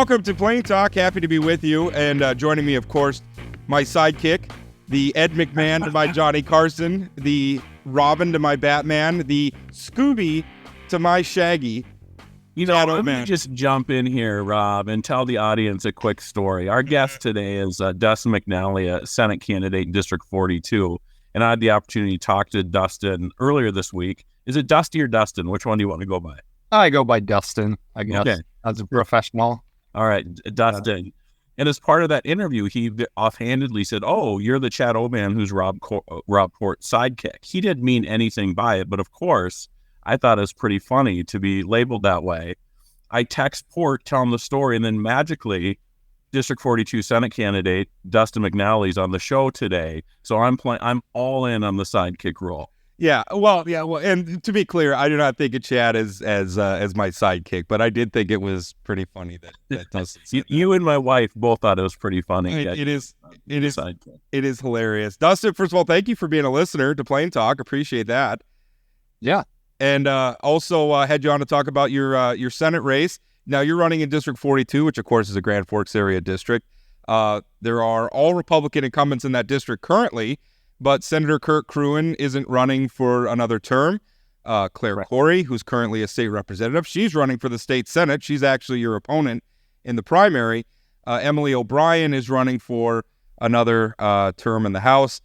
Welcome to Plain Talk. Happy to be with you. And joining me, of course, my sidekick, the Ed McMahon to my Johnny Carson, the Robin to my Batman, the Scooby to my Shaggy. I'm going to just jump in here, Rob, and tell the audience a quick story. Our guest today is Dustin McNally, a Senate candidate in District 42. And I had the opportunity to talk to Dustin earlier this week. Is it Dusty or Dustin? Which one do you want to go by? I go by Dustin, I guess, okay, as a professional. All right, Dustin. And as part of that interview, he offhandedly said, "Oh, you're the Chad O-Man who's Rob Port's sidekick." He didn't mean anything by it, but of course, I thought it was pretty funny to be labeled that way. I text Port, tell him the story, and then magically, District 42 Senate candidate Dustin McNally's on the show today. So I'm all in on the sidekick role. Yeah, well, and to be clear, I do not think of Chad as my sidekick, but I did think it was pretty funny that Dustin said you and my wife both thought it was pretty funny. It is hilarious. Dustin, first of all, thank you for being a listener to Plain Talk. Appreciate that. Yeah, and also had you on to talk about your Senate race. Now you're running in District 42, which of course is a Grand Forks area district. There are all Republican incumbents in that district currently. But Senator Kirk Cruin isn't running for another term. Claire Corey, who's currently a state representative, she's running for the state Senate. She's actually your opponent in the primary. Emily O'Brien is running for another term in the House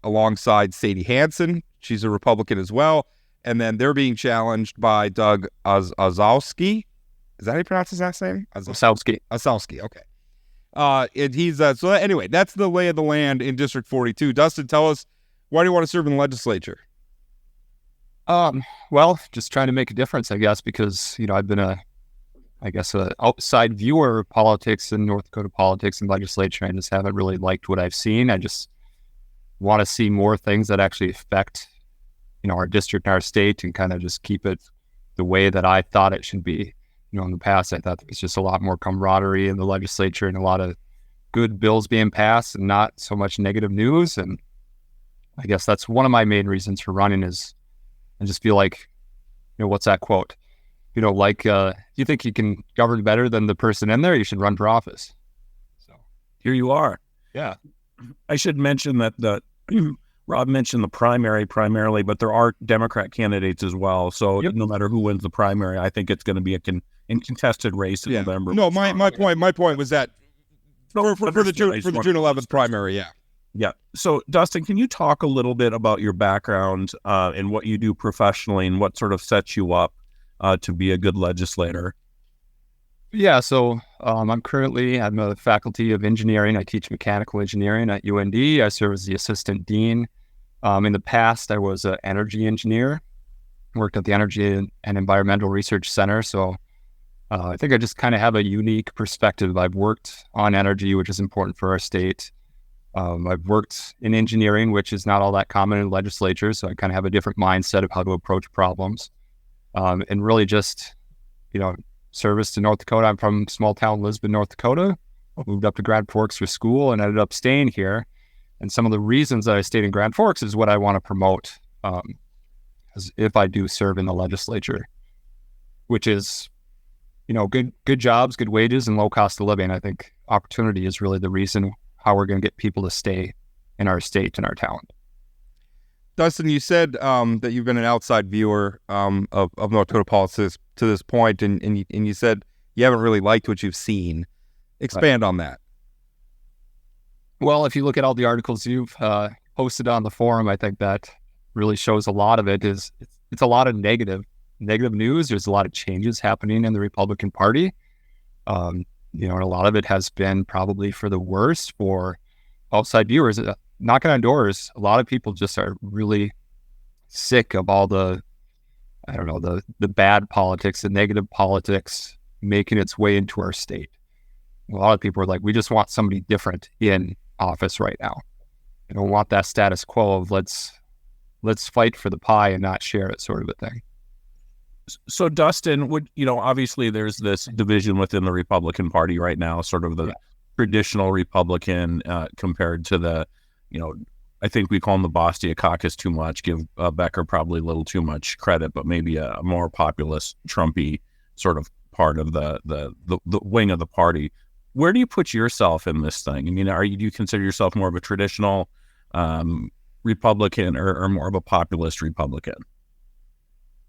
alongside Sadie Hansen. She's a Republican as well. And then they're being challenged by Doug Ozowski. Is that how you pronounce his last name? Ozowski, okay. And he's so anyway, that's the lay of the land in District 42. Dustin, tell us, why do you want to serve in the legislature? Well, just trying to make a difference, I guess, because I've been a outside viewer of politics in North Dakota politics and legislature. I just haven't really liked what I've seen. I just want to see more things that actually affect our district and our state, and kind of just keep it the way that I thought it should be. In the past, I thought there was just a lot more camaraderie in the legislature and a lot of good bills being passed and not so much negative news. And I guess that's one of my main reasons for running is I just feel like, what's that quote? You think you can govern better than the person in there, you should run for office. So here you are. Yeah. I should mention that Rob mentioned the primary primarily, but there are Democrat candidates as well. So no matter who wins the primary, I think it's going to be a contested race in November. No, my point was that for the June 11th primary, yeah. Yeah. So, Dustin, can you talk a little bit about your background and what you do professionally and what sort of sets you up to be a good legislator? Yeah, so I'm a faculty of engineering. I teach mechanical engineering at UND. I serve as the assistant dean. In the past, I was an energy engineer, worked at the Energy and Environmental Research Center. So I think I just kind of have a unique perspective. I've worked on energy, which is important for our state. I've worked in engineering, which is not all that common in legislature. So I kind of have a different mindset of how to approach problems. And really just, service to North Dakota. I'm from small town Lisbon, North Dakota. Moved up to Grand Forks for school and ended up staying here. And some of the reasons that I stayed in Grand Forks is what I want to promote as if I do serve in the legislature, which is, good jobs, good wages, and low cost of living. I think opportunity is really the reason how we're going to get people to stay in our state and our town. Dustin, you said that you've been an outside viewer of North Dakota politics to this point, and you said you haven't really liked what you've seen. Expand on that. Well, if you look at all the articles you've posted on the forum, I think that really shows a lot of it is it's a lot of negative news. There's a lot of changes happening in the Republican Party. And a lot of it has been probably for the worse for outside viewers. Knocking on doors, a lot of people just are really sick of all the bad politics, the negative politics making its way into our state. A lot of people are like, we just want somebody different in office right now. We don't want that status quo of let's fight for the pie and not share it sort of a thing. So Dustin, obviously there's this division within the Republican Party right now, sort of the traditional Republican compared to the, I think we call them the Bostia caucus too much, give Becker probably a little too much credit, but maybe a more populist Trumpy sort of part of the wing of the party. Where do you put yourself in this thing? I mean, do you consider yourself more of a traditional Republican or more of a populist Republican?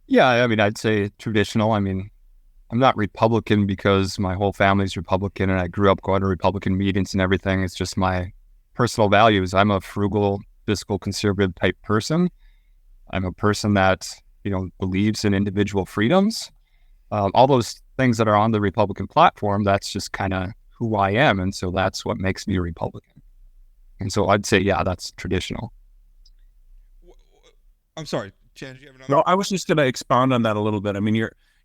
Yeah, I mean, I'd say traditional. I mean, I'm not Republican because my whole family's Republican and I grew up going to Republican meetings and everything. It's just my personal values. I'm a frugal, fiscal, conservative type person. I'm a person that, believes in individual freedoms. All those things that are on the Republican platform, that's just kind of who I am. And so that's what makes me a Republican. And so I'd say, yeah, that's traditional. I'm sorry, Chan, do you have another? No, I was just going to expound on that a little bit. I mean,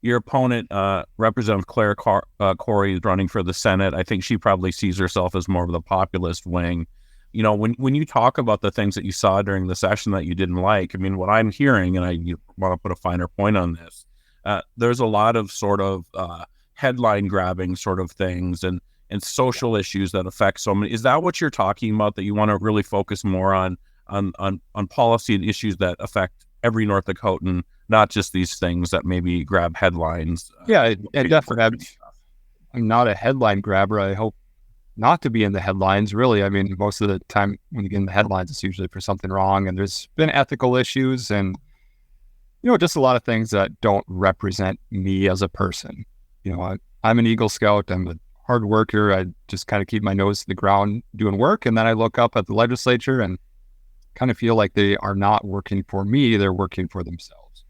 your opponent, Representative Claire Corey, is running for the Senate. I think she probably sees herself as more of the populist wing. When you talk about the things that you saw during the session that you didn't like, I mean, what I'm hearing, and you want to put a finer point on this, there's a lot of sort of headline grabbing sort of things and social issues that affect so many. Is that what you're talking about, that you want to really focus more on policy and issues that affect every North Dakotan, not just these things that maybe grab headlines? Yeah, and definitely. I'm not a headline grabber. I hope not to be in the headlines, really. I mean, most of the time when you get in the headlines, it's usually for something wrong. And there's been ethical issues and, just a lot of things that don't represent me as a person. I'm an Eagle Scout. I'm a hard worker. I just kind of keep my nose to the ground doing work. And then I look up at the legislature and kind of feel like they are not working for me. They're working for themselves.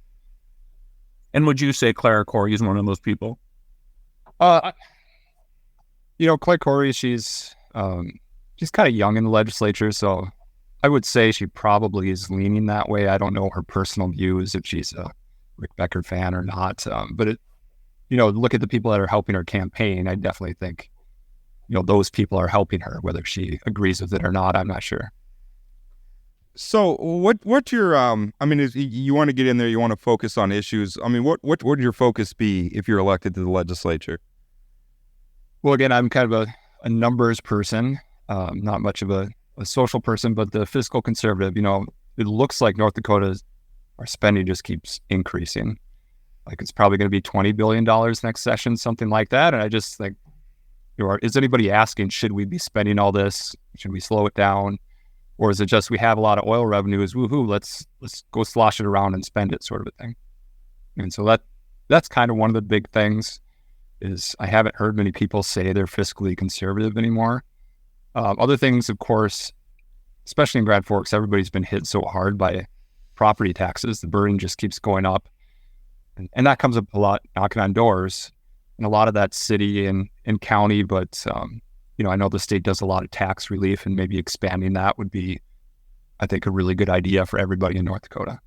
And would you say Claire Corey is one of those people? Claire Corey, she's kind of young in the legislature, so I would say she probably is leaning that way. I don't know her personal views, if she's a Rick Becker fan or not. But look at the people that are helping her campaign. I definitely think, those people are helping her. Whether she agrees with it or not, I'm not sure. So what's your, you want to get in there, you want to focus on issues. I mean, what would your focus be if you're elected to the legislature? Well, again, I'm kind of a numbers person, not much of a social person, but the fiscal conservative. It looks like North Dakota, our spending just keeps increasing. Like it's probably going to be $20 billion next session, something like that. And I just think, is anybody asking, should we be spending all this? Should we slow it down? Or is it just we have a lot of oil revenues, woohoo, let's go slosh it around and spend it, sort of a thing. And so that's kind of one of the big things is I haven't heard many people say they're fiscally conservative anymore. Other things, of course, especially in Grand Forks, everybody's been hit so hard by property taxes. The burden just keeps going up. And that comes up a lot knocking on doors. And a lot of that's city and county, but I know the state does a lot of tax relief, and maybe expanding that would be, I think, a really good idea for everybody in North Dakota.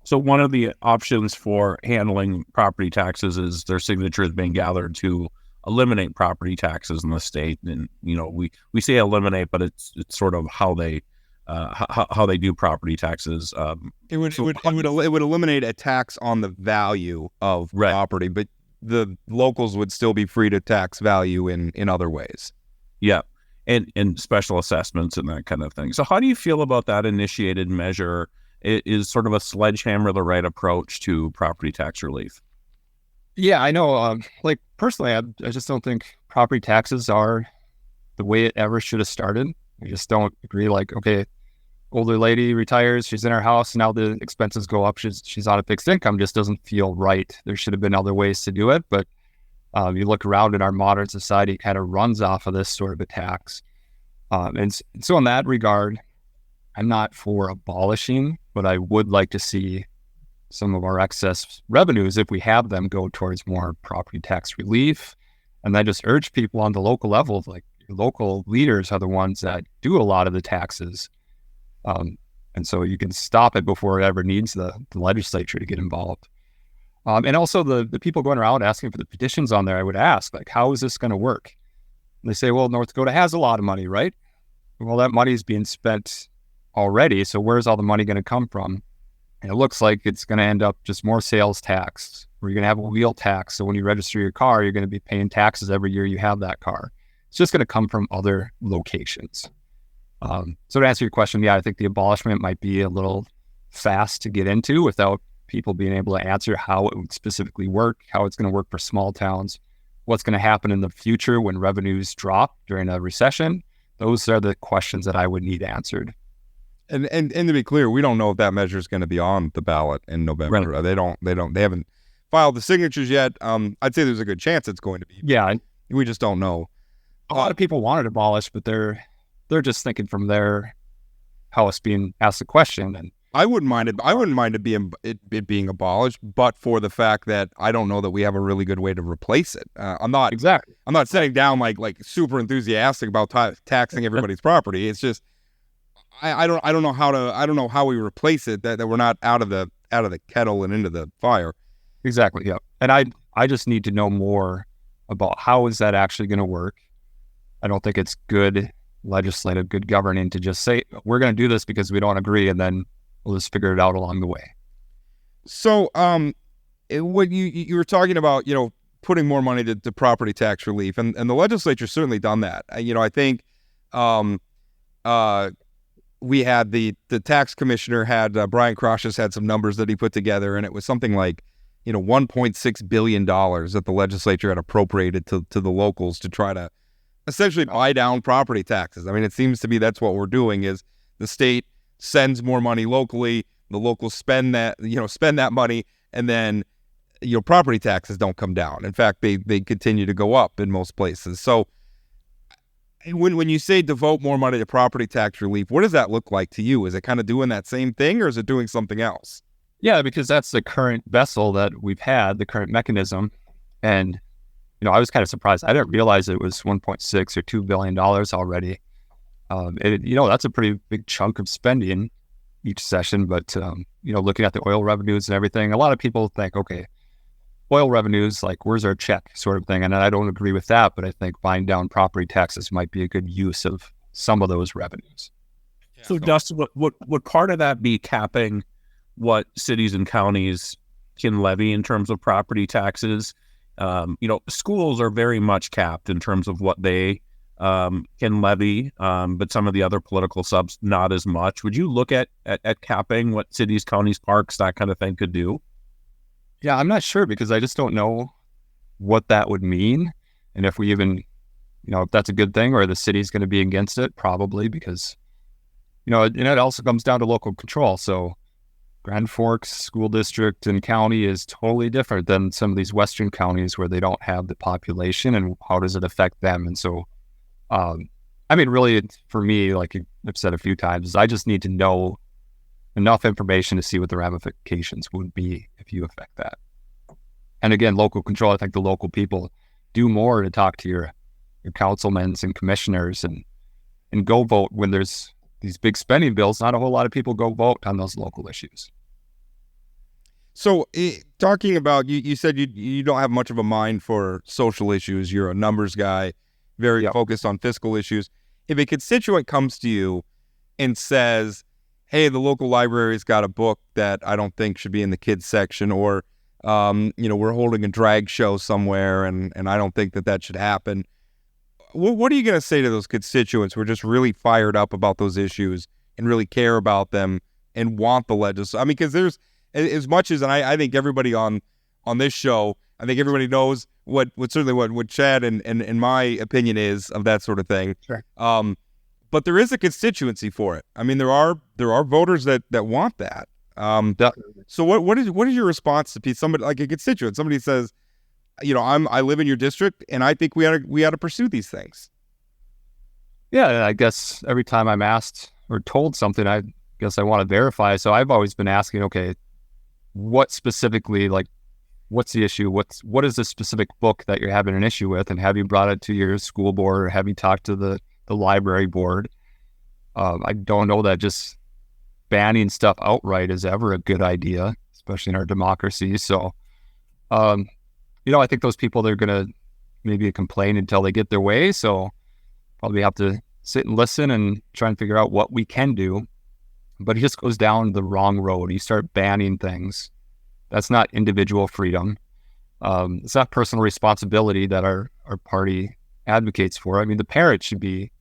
So one of the options for handling property taxes is their signatures being gathered to eliminate property taxes in the state. And, we say eliminate, but it's sort of how they do property taxes. It would eliminate a tax on the value of property, but the locals would still be free to tax value in other ways. Yeah. And special assessments and that kind of thing. So how do you feel about that initiated measure? Is sort of a sledgehammer the right approach to property tax relief? Yeah, I know. Personally, I just don't think property taxes are the way it ever should have started. I just don't agree. Like, okay, older lady retires, she's in her house, now the expenses go up, she's on a fixed income, just doesn't feel right. There should have been other ways to do it, but you look around in our modern society, it kind of runs off of this sort of a tax. And so in that regard, I'm not for abolishing, but I would like to see some of our excess revenues, if we have them, go towards more property tax relief. And I just urge people on the local level, like your local leaders are the ones that do a lot of the taxes. And so you can stop it before it ever needs the legislature to get involved. And also the people going around asking for the petitions on there, I would ask, like, how is this going to work? And they say, well, North Dakota has a lot of money, right? Well, that money is being spent already. So where's all the money going to come from? And it looks like it's going to end up just more sales tax, or you're going to have a wheel tax. So when you register your car, you're going to be paying taxes every year you have that car. It's just going to come from other locations. So to answer your question, yeah, I think the abolishment might be a little fast to get into without people being able to answer how it would specifically work, how it's going to work for small towns, what's going to happen in the future when revenues drop during a recession. Those are the questions that I would need answered. And to be clear, we don't know if that measure is going to be on the ballot in November. Right. They haven't filed the signatures yet. I'd say there's a good chance it's going to be. Yeah. We just don't know. A lot of people want it abolished, but they're just thinking from how it's being asked the question. And I wouldn't mind it being abolished, but for the fact that I don't know that we have a really good way to replace it. I'm not sitting down like super enthusiastic about taxing everybody's property. It's just I don't know how we replace it that we're not out of the kettle and into the fire. Exactly. Yeah. And I just need to know more about how is that actually going to work. I don't think it's good governing to just say we're going to do this because we don't agree, and then we'll just figure it out along the way. So, what you were talking about, putting more money to property tax relief, and the legislature's certainly done that. I think we had the tax commissioner had Brian Kraush's had some numbers that he put together, and it was something like $1.6 billion that the legislature had appropriated to the locals to try to essentially buy down property taxes. I mean, it seems to be that's what we're doing is the state sends more money locally, the locals spend that money, and then property taxes don't come down. In fact, they continue to go up in most places. So when you say devote more money to property tax relief, what does that look like to you? Is it kind of doing that same thing, or is it doing something else? Yeah, because that's the current vessel that we've had, the current mechanism. And I was kind of surprised. I didn't realize it was $1.6 or $2 billion already. That's a pretty big chunk of spending each session. But, looking at the oil revenues and everything, a lot of people think, okay, oil revenues, like, where's our check sort of thing? And I don't agree with that, but I think buying down property taxes might be a good use of some of those revenues. So, Dustin, would part of that be capping what cities and counties can levy in terms of property taxes? Schools are very much capped in terms of what they can levy, but some of the other political subs not as much. Would you look at capping what cities, counties, parks, that kind of thing could do? Yeah, I'm not sure because I just don't know what that would mean. And if we even, if that's a good thing or the city's going to be against it, probably because, and it also comes down to local control. So Grand Forks School District and county is totally different than some of these western counties where they don't have the population, and how does it affect them? And so, really, for me, like I've said a few times, I just need to know enough information to see what the ramifications would be if you affect that. And again, local control, I think the local people do more to talk to your councilmen and commissioners and go vote when there's these big spending bills. Not a whole lot of people go vote on those local issues. So talking about, you said you don't have much of a mind for social issues. You're a numbers guy, very focused on fiscal issues. If a constituent comes to you and says, hey, the local library's got a book that I don't think should be in the kids section, or, we're holding a drag show somewhere and I don't think that should happen. What are you going to say to those constituents who are just really fired up about those issues and really care about them and want the legislature? I mean, because there's, as much as, and I think everybody on this show, I think everybody knows what Chad and my opinion is of that sort of thing. Sure. But there is a constituency for it. I mean, there are voters that want that. So what is your response to somebody like a constituent? Somebody says, I live in your district, and I think we ought to pursue these things. Yeah, I guess every time I'm asked or told something, I guess I want to verify. So I've always been asking, okay, what specifically, like, what's the issue? What is the specific book that you're having an issue with? And have you brought it to your school board, or have you talked to the library board? I don't know that just banning stuff outright is ever a good idea, especially in our democracy. So, I think those people, they're going to maybe complain until they get their way. So probably have to sit and listen and try and figure out what we can do. But it just goes down the wrong road. You start banning things. That's not individual freedom. It's not personal responsibility that our party advocates for. I mean, the parent should be,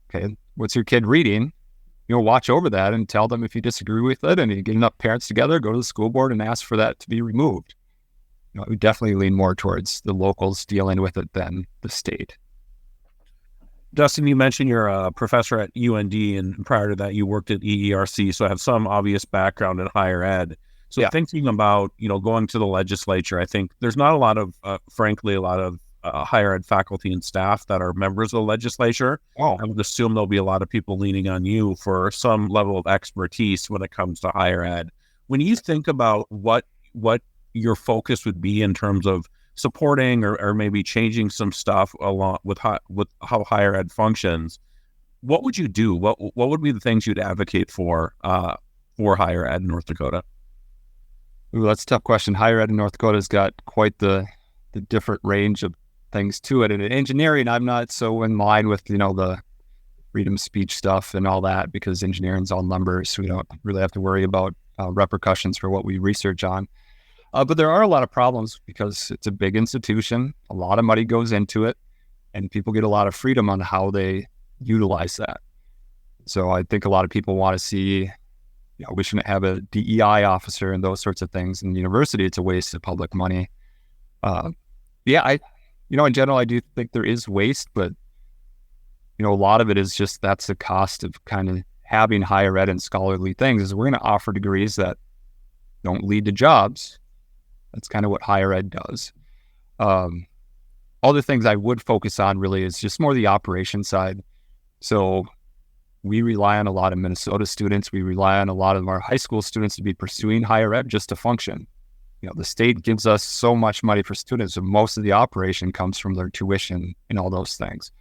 okay, what's your kid reading? watch over that and tell them if you disagree with it, and you get enough parents together, go to the school board and ask for that to be removed. We definitely lean more towards the locals dealing with it than the state. Dustin, you mentioned you're a professor at UND, and prior to that, you worked at EERC, so I have some obvious background in higher ed. So thinking about, going to the legislature, I think there's not a lot of, frankly, a lot of higher ed faculty and staff that are members of the legislature. Oh. I would assume there'll be a lot of people leaning on you for some level of expertise when it comes to higher ed. When you think about what your focus would be in terms of supporting or maybe changing some stuff along with how higher ed functions, what would you do? What would be the things you'd advocate for higher ed in North Dakota? Ooh, that's a tough question. Higher ed in North Dakota has got quite the different range of things to it. And in engineering, I'm not so in line with, the freedom of speech stuff and all that, because engineering's all numbers. So we don't really have to worry about repercussions for what we research on. But there are a lot of problems because it's a big institution. A lot of money goes into it, and people get a lot of freedom on how they utilize that. So I think a lot of people want to see, we shouldn't have a DEI officer and those sorts of things. In the university, it's a waste of public money. In general, I do think there is waste, but, a lot of it is just that's the cost of kind of having higher ed and scholarly things, is we're going to offer degrees that don't lead to jobs. That's kind of what higher ed does. Other things I would focus on really is just more the operation side. So we rely on a lot of Minnesota students. We rely on a lot of our high school students to be pursuing higher ed just to function. The state gives us so much money for students, and most of the operation comes from their tuition and all those things.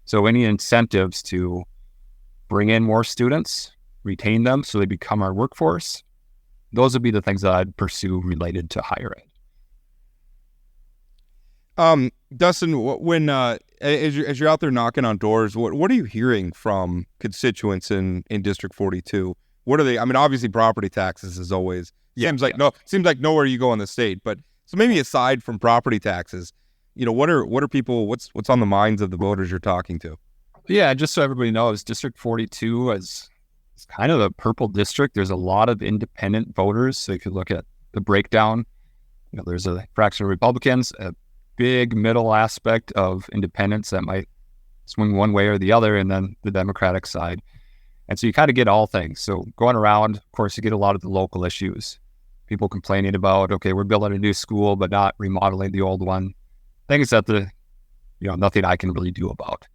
So any incentives to bring in more students, retain them so they become our workforce, those would be the things that I'd pursue related to higher ed. Dustin, when as you're out there knocking on doors, what are you hearing from constituents in District 42? What are they? I mean, obviously, property taxes is always seems like nowhere you go in the state. But so maybe aside from property taxes, what are people? What's on the minds of the voters you're talking to? Yeah, just so everybody knows, District 42 is kind of a purple district. There's a lot of independent voters. So if you look at the breakdown, there's a fraction of Republicans, a big middle aspect of independents that might swing one way or the other, and then the Democratic side. And so you kind of get all things. So going around, of course, you get a lot of the local issues. People complaining about, okay, we're building a new school, but not remodeling the old one. Things that nothing I can really do about.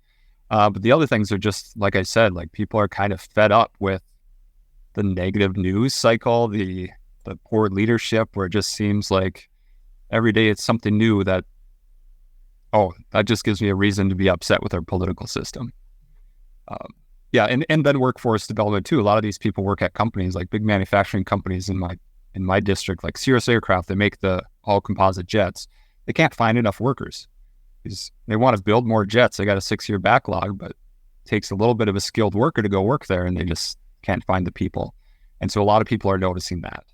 But the other things are just, like I said, like people are kind of fed up with the negative news cycle, the poor leadership, where it just seems like every day it's something new that just gives me a reason to be upset with our political system. And then workforce development too. A lot of these people work at companies, like big manufacturing companies in my district, like Cirrus Aircraft. They make the all composite jets. They can't find enough workers. They want to build more jets. They got a 6-year backlog, but it takes a little bit of a skilled worker to go work there, and they just can't find the people. And so a lot of people are noticing that.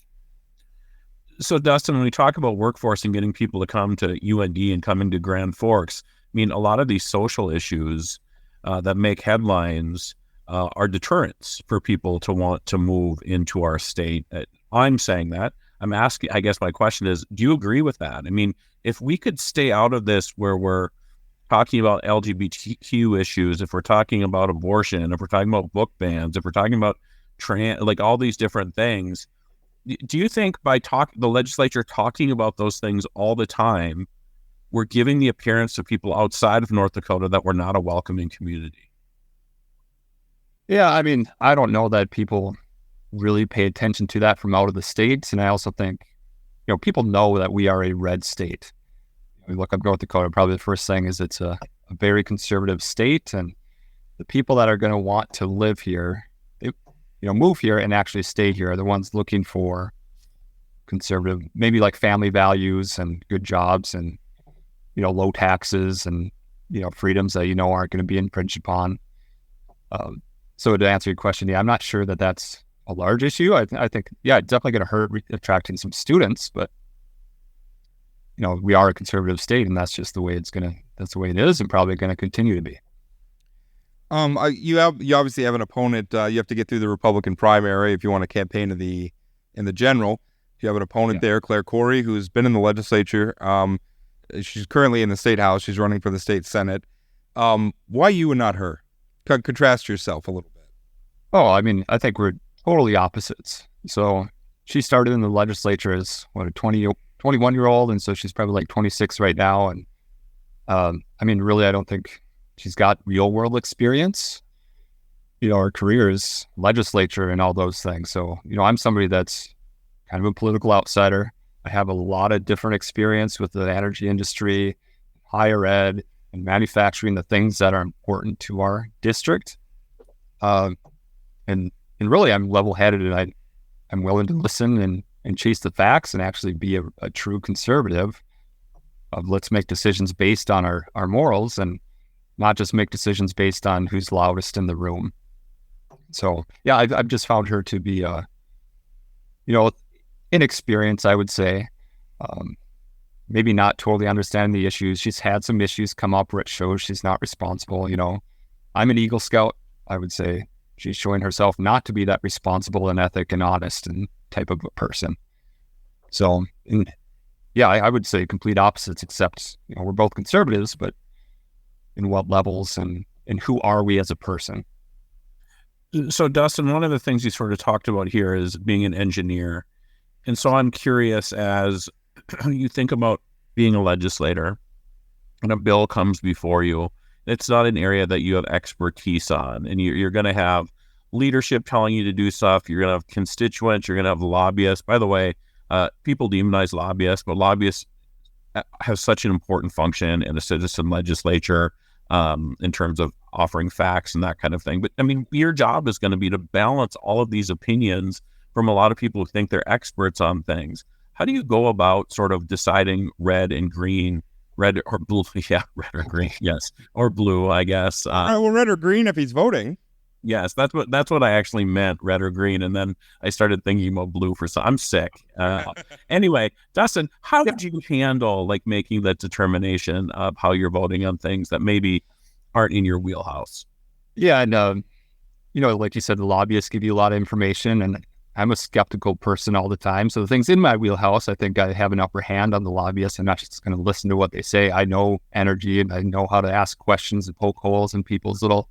So Dustin, when we talk about workforce and getting people to come to UND and coming to Grand Forks, I mean, a lot of these social issues that make headlines are deterrents for people to want to move into our state. I'm saying that. I'm asking, I guess my question is, do you agree with that? I mean, if we could stay out of this where we're talking about LGBTQ issues, if we're talking about abortion, if we're talking about book bans, if we're talking about like all these different things, do you think by the legislature talking about those things all the time, we're giving the appearance to people outside of North Dakota that we're not a welcoming community? Yeah, I mean, I don't know that people really pay attention to that from out of the states. And I also think, people know that we are a red state. We look up North Dakota, probably the first thing is it's a very conservative state, and the people that are going to want to live here, move here and actually stay here are the ones looking for conservative, maybe like family values and good jobs and, low taxes and, freedoms that, aren't going to be infringed upon. So to answer your question, I'm not sure that that's a large issue. I think, it's definitely going to hurt attracting some students, but we are a conservative state, and that's just the way that's the way it is, and probably going to continue to be. You obviously have an opponent. You have to get through the Republican primary if you want to campaign in the general. You have an opponent there, Claire Corey, who's been in the legislature. She's currently in the state house. She's running for the state senate. Why you and not her? Contrast yourself a little bit. Oh, I mean, I think we're totally opposites. So she started in the legislature as a 21-year-old, and so she's probably like 26 right now. And I mean, really, I don't think she's got real world experience. Her career is legislature and all those things. So, I'm somebody that's kind of a political outsider. I have a lot of different experience with the energy industry, higher ed, and manufacturing, the things that are important to our district. And really, I'm level-headed, and I'm willing to listen and chase the facts and actually be a true conservative of let's make decisions based on our morals and not just make decisions based on who's loudest in the room. So, yeah, I've just found her to be, inexperienced, I would say. Maybe not totally understanding the issues. She's had some issues come up where it shows she's not responsible. I'm an Eagle Scout. I would say she's showing herself not to be that responsible and ethic and honest and type of a person. So, I would say complete opposites, except, we're both conservatives, but in what levels and who are we as a person? So, Dustin, one of the things you sort of talked about here is being an engineer. And so I'm curious, as you think about being a legislator and a bill comes before you, it's not an area that you have expertise on, and you're going to have leadership telling you to do stuff. You're going to have constituents. You're going to have lobbyists. By the way, people demonize lobbyists, but lobbyists have such an important function in a citizen legislature in terms of offering facts and that kind of thing. But I mean, your job is going to be to balance all of these opinions from a lot of people who think they're experts on things. How do you go about sort of deciding red and green, red or blue? Yeah, red or green, yes, or blue, I guess. Well, red or green if he's voting. Yes, that's what I actually meant, red or green, and then I started thinking about blue for some. I'm sick. Anyway, Dustin, how did you handle like making that determination of how you're voting on things that maybe aren't in your wheelhouse? Yeah, and like you said, the lobbyists give you a lot of information, and I'm a skeptical person all the time. So the things in my wheelhouse, I think I have an upper hand on the lobbyists. I'm not just going to listen to what they say. I know energy, and I know how to ask questions and poke holes in people's little,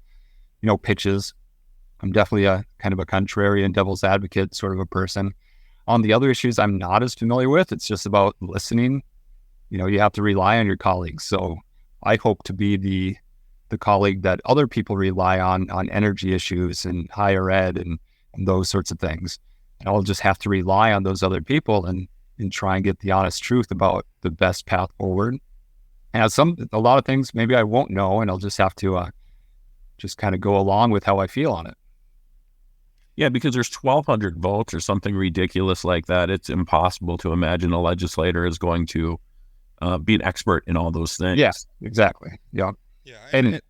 pitches. I'm definitely a kind of a contrarian devil's advocate sort of a person. On the other issues I'm not as familiar with, it's just about listening. You have to rely on your colleagues. So I hope to be the colleague that other people rely on energy issues and higher ed and those sorts of things. And I'll just have to rely on those other people and try and get the honest truth about the best path forward. And a lot of things maybe I won't know, and I'll just have to just kind of go along with how I feel on it. Yeah, because there's 1,200 votes or something ridiculous like that. It's impossible to imagine a legislator is going to be an expert in all those things. Yeah, exactly. Yeah. Yeah. And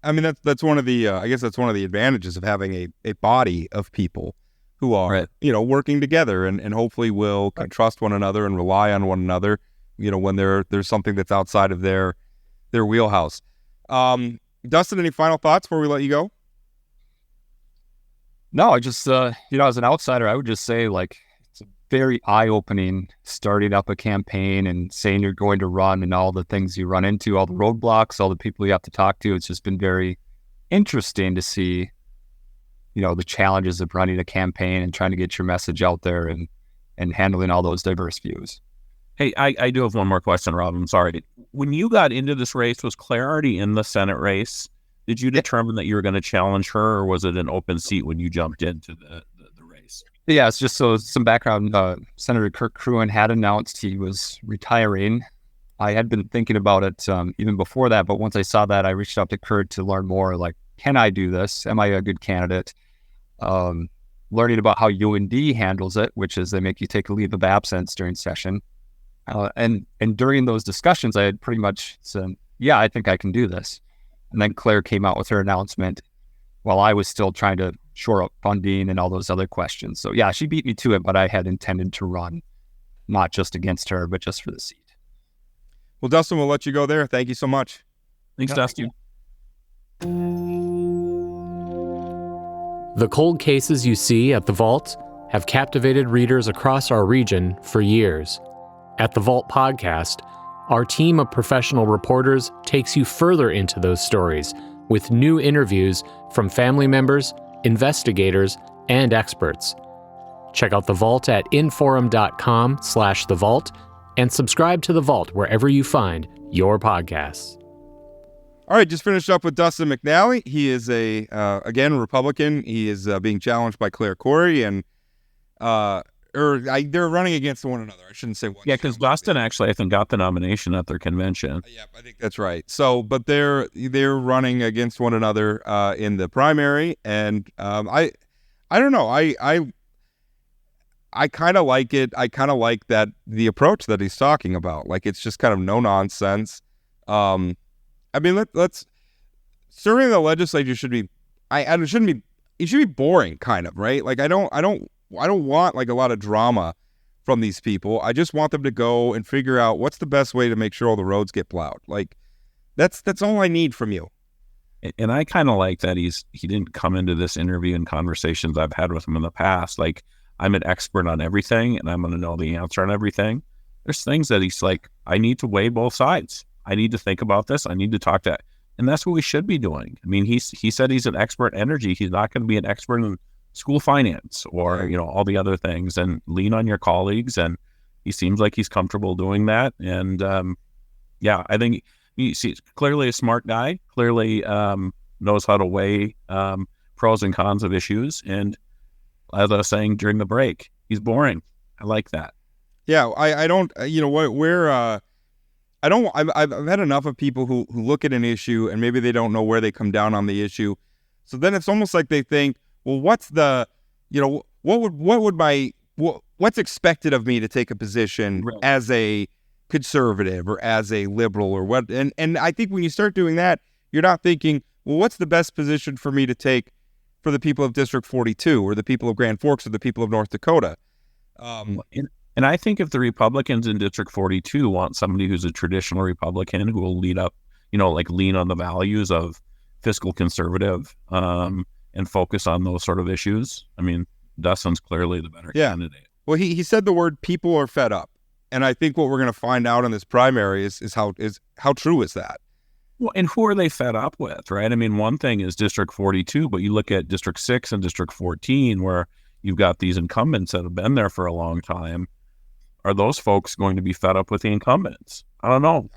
I mean, that's one of the, I guess that's one of the advantages of having a body of people who are, working together and hopefully will trust one another and rely on one another, when there's something that's outside of their wheelhouse. Dustin, any final thoughts before we let you go? No, I just, as an outsider, I would just say, like, it's very eye-opening starting up a campaign and saying you're going to run and all the things you run into, all the roadblocks, all the people you have to talk to. It's just been very interesting to see, the challenges of running a campaign and trying to get your message out there and handling all those diverse views. Hey, I do have one more question, Rob. I'm sorry. When you got into this race, was Claire already in the Senate race? Did you determine that you were going to challenge her, or was it an open seat when you jumped into the race? Yeah, it's just so some background. Senator Kirk Cruen had announced he was retiring. I had been thinking about it even before that, but once I saw that, I reached out to Kurt to learn more. Like, can I do this? Am I a good candidate? Learning about how UND handles it, which is they make you take a leave of absence during session. And during those discussions, I had pretty much said, yeah, I think I can do this. And then Claire came out with her announcement while I was still trying to shore up funding and all those other questions. So yeah, she beat me to it, but I had intended to run, not just against her, but just for the seat. Well, Dustin, we'll let you go there. Thank you so much. Thanks, Dustin. The cold cases you see at The Vault have captivated readers across our region for years. At The Vault Podcast, our team of professional reporters takes you further into those stories with new interviews from family members, investigators, and experts. Check out The Vault at inforum.com/The Vault and subscribe to The Vault wherever you find your podcasts. All right, just finished up with Dustin McNally. He is again, Republican. He is being challenged by Claire Corey, and they're running against one another. I shouldn't say one. Yeah, because Dustin actually, I think, got the nomination at their convention. Yeah, I think that's right. So, but they're running against one another in the primary, and I don't know. I kind of like it. I kind of like that the approach that he's talking about. Like, it's just kind of no nonsense. I mean, let's serving the legislature should be. It shouldn't be. It should be boring, kind of, right? Like, I don't want like a lot of drama from these people. I just want them to go and figure out what's the best way to make sure all the roads get plowed. Like, that's all I need from you. And I kind of like that he didn't come into this interview and conversations I've had with him in the past. Like, I'm an expert on everything and I'm going to know the answer on everything. There's things that he's like, I need to weigh both sides. I need to think about this. I need to talk to, and that's what we should be doing. I mean, he said he's an expert in energy. He's not going to be an expert in school finance or, all the other things, and lean on your colleagues. And he seems like he's comfortable doing that. And I think he's clearly a smart guy, clearly knows how to weigh pros and cons of issues. And as I was saying during the break, he's boring. I like that. Yeah, I don't, I've had enough of people who look at an issue and maybe they don't know where they come down on the issue. So then it's almost like they think, well, what's the, what's expected of me to take a position as a conservative or as a liberal or what? And I think when you start doing that, you're not thinking, well, what's the best position for me to take for the people of District 42 or the people of Grand Forks or the people of North Dakota? And I think if the Republicans in District 42 want somebody who's a traditional Republican who will lead up, lean on the values of fiscal conservative and focus on those sort of issues, I mean, Dustin's clearly the better candidate. Well, he said the word people are fed up. And I think what we're going to find out in this primary is how true is that? Well, and who are they fed up with, right? I mean, one thing is District 42, but you look at District 6 and District 14 where you've got these incumbents that have been there for a long time. Are those folks going to be fed up with the incumbents? I don't know.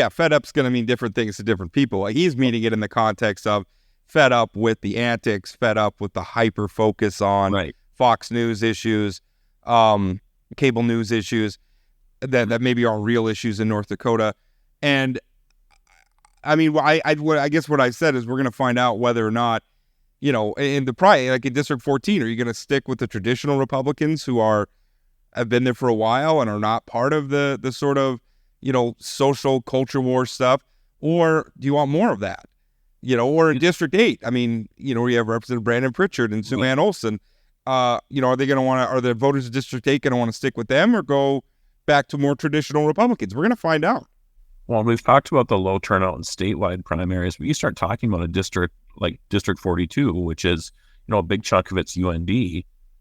Fed up's going to mean different things to different people. Like, he's meaning it in the context of fed up with the antics, fed up with the hyper focus on Fox News issues, cable news issues that maybe are real issues in North Dakota. And I mean, I guess what I said is we're going to find out whether or not, in the like in District 14, are you going to stick with the traditional Republicans who have been there for a while and are not part of the sort of, social culture war stuff? Or do you want more of that? Or in District 8, I mean, where you have Representative Brandon Pritchard and Sue Ann Olson, are the voters of District 8 going to want to stick with them or go back to more traditional Republicans? We're going to find out. Well, we've talked about the low turnout in statewide primaries, but you start talking about a district like District 42, which is, a big chunk of it's UND.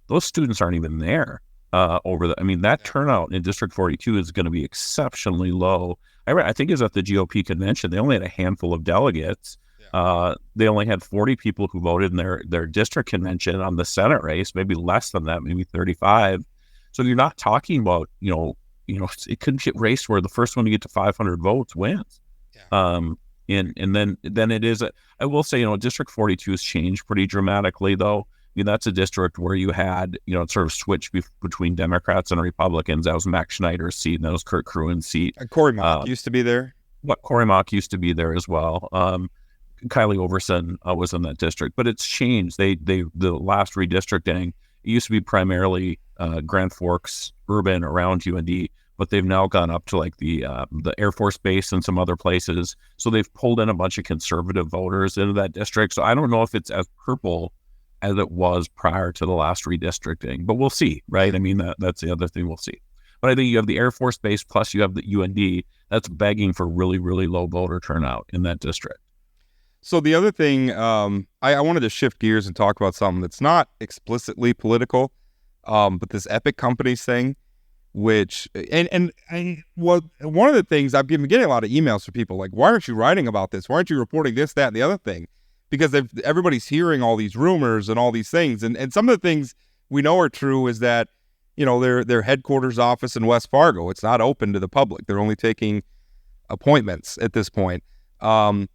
Those students aren't even there. That turnout in District 42 is going to be exceptionally low. I think it was at the GOP convention. They only had a handful of delegates. They only had 40 people who voted in their district convention on the Senate race, maybe less than that, maybe 35. So you're not talking about, it could get raced where the first one to get to 500 votes wins. Yeah. And then it is, I will say, District 42 has changed pretty dramatically, though. I mean, that's a district where you had, sort of switch between Democrats and Republicans. That was Max Schneider's seat, and that was Kurt Kruen's seat. And Cory Mock used to be there. Cory Mock used to be there as well. Kylie Overson was in that district, but it's changed. The last redistricting, it used to be primarily Grand Forks, urban around UND, but they've now gone up to like the Air Force Base and some other places. So they've pulled in a bunch of conservative voters into that district. So I don't know if it's as purple as it was prior to the last redistricting, but we'll see, right? I mean, that's the other thing we'll see. But I think you have the Air Force Base plus you have the UND that's begging for really, really low voter turnout in that district. So the other thing, I wanted to shift gears and talk about something that's not explicitly political, but this Epic Companies thing, which, one of the things I've been getting a lot of emails from people like, why aren't you writing about this? Why aren't you reporting this, that, and the other thing? Because everybody's hearing all these rumors and all these things. And some of the things we know are true is that, their headquarters office in West Fargo, it's not open to the public. They're only taking appointments at this point. When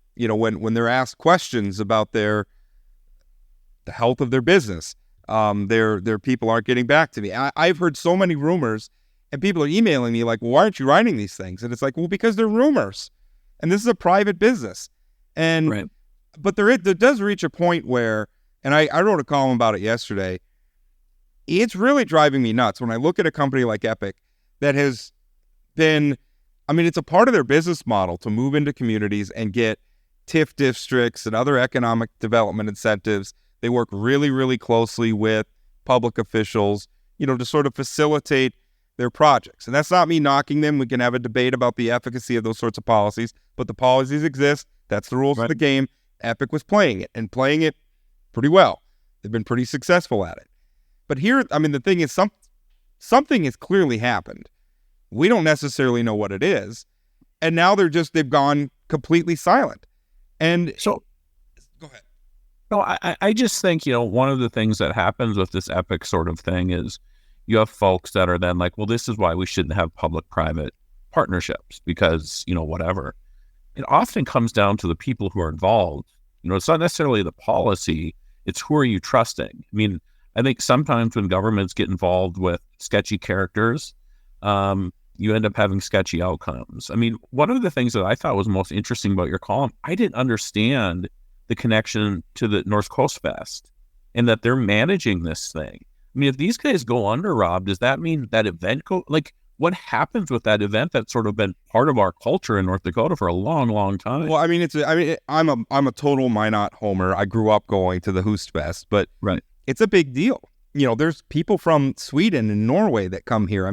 they're asked questions about the health of their business, their people aren't getting back to me. I've heard so many rumors, and people are emailing me like, well, why aren't you writing these things? And it's like, well, because they're rumors, and this is a private business. And Right. But there does reach a point where, and I wrote a column about it yesterday, it's really driving me nuts when I look at a company like Epic that has been, it's a part of their business model to move into communities and get TIF districts and other economic development incentives. They work really, really closely with public officials, to sort of facilitate their projects. And that's not me knocking them. We can have a debate about the efficacy of those sorts of policies, but the policies exist. That's the rules of the game. Epic was playing it pretty well. They've been pretty successful at it. But here, the thing is, something has clearly happened. We don't necessarily know what it is. And now they've gone completely silent. And so, go ahead. No, I just think, one of the things that happens with this Epic sort of thing is you have folks that are then like, well, this is why we shouldn't have public-private partnerships because, whatever. It often comes down to the people who are involved. It's not necessarily the policy. It's who are you trusting? I think sometimes when governments get involved with sketchy characters, you end up having sketchy outcomes. One of the things that I thought was most interesting about your column, I didn't understand the connection to the North Coast Fest and that they're managing this thing. If these guys go under, Rob, does that mean that event what happens with that event that's sort of been part of our culture in North Dakota for a long, long time? Well, I'm a total Minot homer. I grew up going to the Host Fest, but right. It's a big deal. There's people from Sweden and Norway that come here.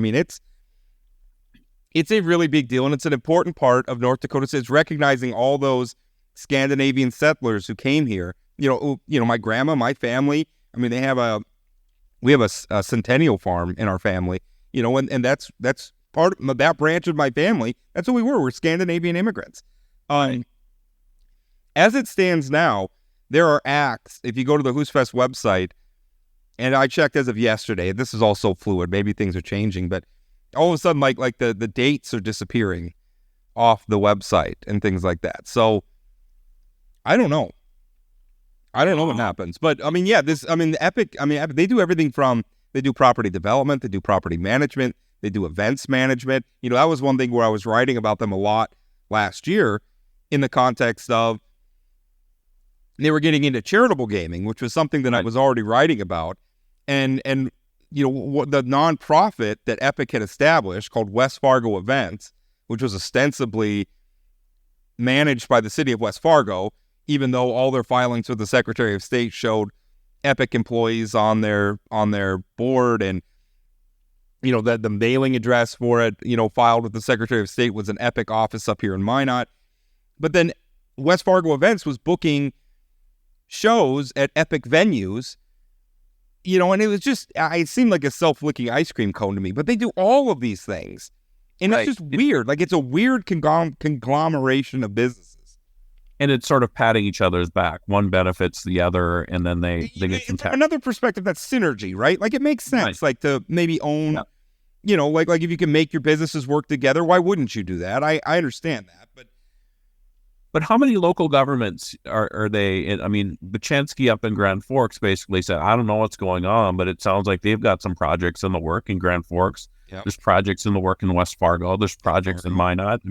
It's a really big deal, and it's an important part of North Dakota. It's recognizing all those Scandinavian settlers who came here. My grandma, my family. We have a centennial farm in our family. And that's part of that branch of my family. That's what we were. We're Scandinavian immigrants. As it stands now, there are acts. If you go to the Hoosfest website, and I checked as of yesterday, this is also fluid. Maybe things are changing, but all of a sudden, like the dates are disappearing off the website and things like that. So I don't know. What happens, but the Epic. They do everything from. They do property development, they do property management, they do events management. That was one thing where I was writing about them a lot last year in the context of they were getting into charitable gaming, which was something that I was already writing about. And what the nonprofit that Epic had established called West Fargo Events, which was ostensibly managed by the city of West Fargo, even though all their filings with the Secretary of State showed Epic employees on their board, and that the mailing address for it, filed with the Secretary of State was an Epic office up here in Minot. But then West Fargo Events was booking shows at Epic venues, and it was just, it seemed like a self-licking ice cream cone to me. But they do all of these things, and It's just weird. It's a weird conglomeration of businesses. And it's sort of patting each other's back. One benefits the other, and then they get some tax. Another perspective, that's synergy, right? It makes sense, to maybe own, if you can make your businesses work together, why wouldn't you do that? I understand that, but how many local governments are they? Bachensky up in Grand Forks basically said, I don't know what's going on, but it sounds like they've got some projects in the work in Grand Forks. Yep. There's projects in the work in West Fargo. There's projects in Minot.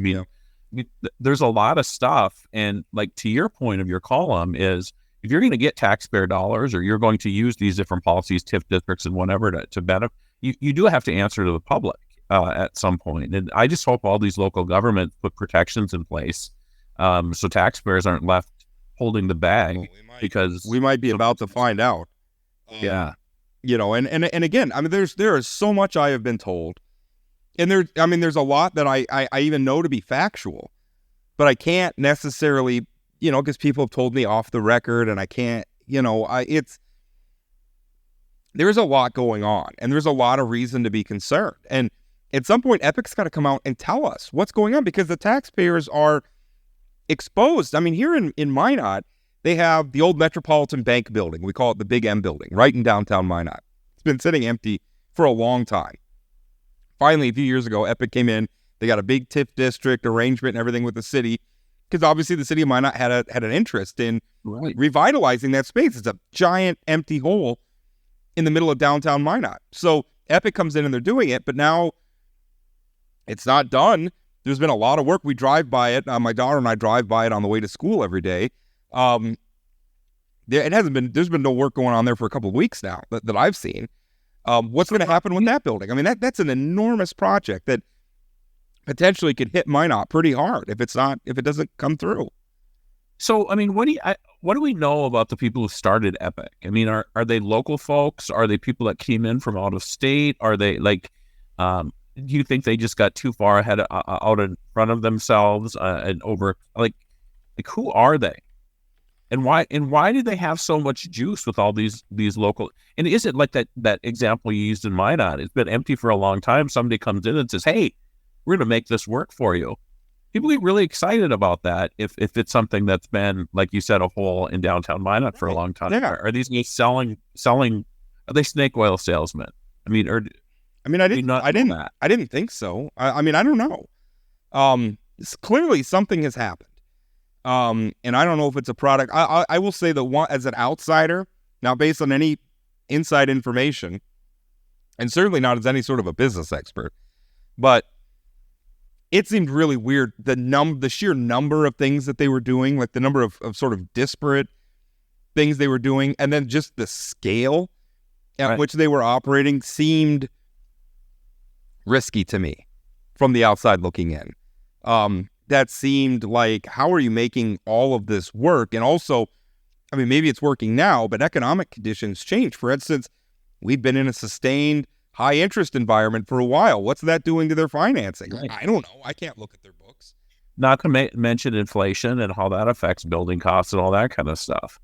There's a lot of stuff, and to your point of your column is, if you're going to get taxpayer dollars or you're going to use these different policies, TIF districts and whatever to benefit, you do have to answer to the public at some point. And I just hope all these local governments put protections in place so taxpayers aren't left holding the bag, because we might be about to find out. Yeah. And again, there is so much I have been told. And there's a lot that I even know to be factual, but I can't necessarily, because people have told me off the record, and I can't, there's a lot going on, and there's a lot of reason to be concerned. And at some point, Epic's got to come out and tell us what's going on, because the taxpayers are exposed. I mean, here in Minot, they have the old Metropolitan Bank building. We call it the Big M building, right in downtown Minot. It's been sitting empty for a long time. Finally, a few years ago, Epic came in. They got a big TIF district arrangement and everything with the city, because obviously the city of Minot had an interest in revitalizing that space. It's a giant empty hole in the middle of downtown Minot. So Epic comes in and they're doing it, but now it's not done. There's been a lot of work. We drive by it. My daughter and I drive by it on the way to school every day. There's been no work going on there for a couple of weeks now that I've seen. What's going to happen with that building? I mean, that's an enormous project that potentially could hit Minot pretty hard if it doesn't come through. So, I mean, what do we know about the people who started Epic? I mean, are they local folks? Are they people that came in from out of state? Are they do you think they just got too far ahead out in front of themselves and over who are they? And why do they have so much juice with all these local? And is it like that example you used in Minot? It's been empty for a long time. Somebody comes in and says, "Hey, we're going to make this work for you." People get really excited about that if it's something that's been, like you said, a hole in downtown Minot for a long time. Yeah. Are these guys selling? Are they snake oil salesmen? I didn't think so. I don't know. Clearly something has happened. And I don't know if it's a product. I will say that as an outsider, now based on any inside information, and certainly not as any sort of a business expert, but it seemed really weird, the sheer number of things that they were doing, like the number of sort of disparate things they were doing, and then just the scale at which they were operating seemed risky to me from the outside looking in. That seemed like, how are you making all of this work? And also, I mean, maybe it's working now, but economic conditions change. For instance, we've been in a sustained high interest environment for a while. What's that doing to their financing? Right. I don't know. I can't look at their books. Not to mention inflation and how that affects building costs and all that kind of stuff.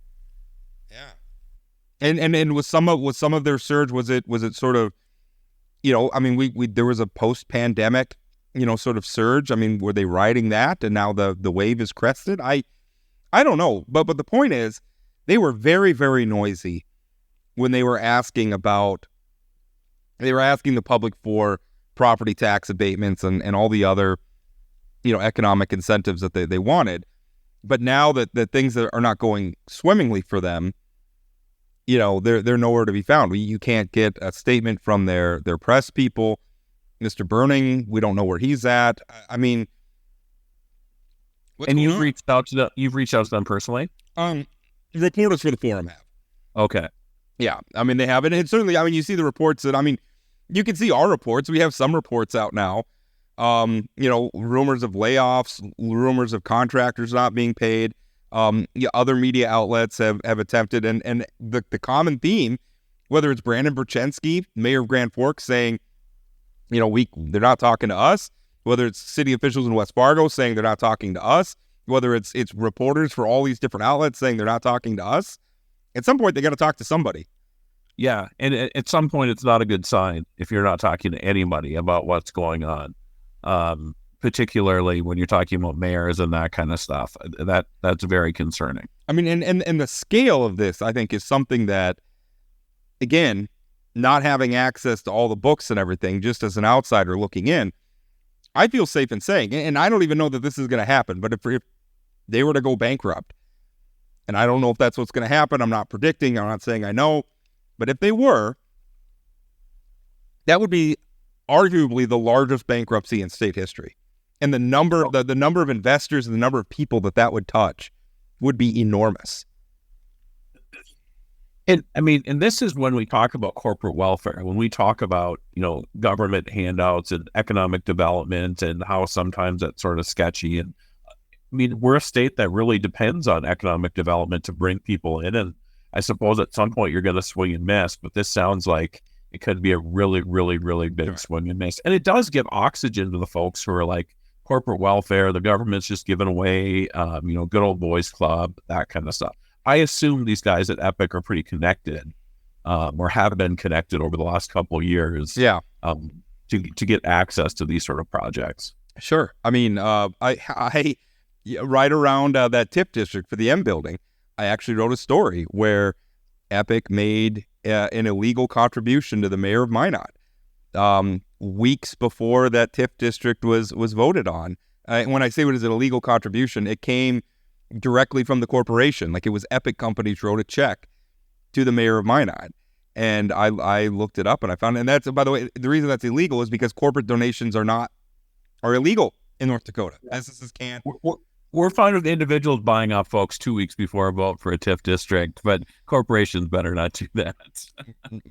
Yeah. And with some of their surge, was it sort of, I mean, we there was a post-pandemic, sort of surge. I mean, were they riding that and now the wave is crested? I don't know. But the point is, they were very, very noisy when they were asking the public for property tax abatements and all the other, economic incentives that they wanted. But now that things that are not going swimmingly for them, they're nowhere to be found. You can't get a statement from their press people. Mr. Burning, we don't know where he's at. I mean, and you've reached out to them personally? The reporters for the forum have. Okay. Yeah, I mean, they have it. And certainly, I mean, you see the reports you can see our reports. We have some reports out now. Rumors of layoffs, rumors of contractors not being paid. Other media outlets have attempted, and the common theme, whether it's Brandon Berchensky, mayor of Grand Forks, saying, they're not talking to us, whether it's city officials in West Fargo saying they're not talking to us, whether it's reporters for all these different outlets saying they're not talking to us. At some point, they got to talk to somebody. Yeah, and at some point, it's not a good sign if you're not talking to anybody about what's going on, particularly when you're talking about mayors and that kind of stuff. That's very concerning. I mean, and the scale of this, I think, is something that, again, not having access to all the books and everything, just as an outsider looking in, I feel safe in saying, and I don't even know that this is going to happen, but if they were to go bankrupt, and I don't know if that's what's going to happen, I'm not predicting, I'm not saying I know, but if they were, that would be arguably the largest bankruptcy in state history. And the number of investors and the number of people that would touch would be enormous. And this is when we talk about corporate welfare, when we talk about, government handouts and economic development and how sometimes that's sort of sketchy. And we're a state that really depends on economic development to bring people in. And I suppose at some point you're going to swing and miss, but this sounds like it could be a really, really, really big swing and miss. And it does give oxygen to the folks who are corporate welfare. The government's just giving away, good old boys club, that kind of stuff. I assume these guys at Epic are pretty connected, or have been connected over the last couple of years. Yeah. To get access to these sort of projects. Sure. I mean, I right around that TIF district for the M building, I actually wrote a story where Epic made an illegal contribution to the mayor of Minot weeks before that TIF district was voted on. When I say it was an illegal contribution, it came directly from the corporation. Like, it was Epic Companies wrote a check to the mayor of Minot. And I looked it up and I found it. And that's, by the way, the reason that's illegal is because corporate donations are illegal in North Dakota. Businesses can't. We're fine with individuals buying off folks 2 weeks before a vote for a TIF district, but corporations better not do that.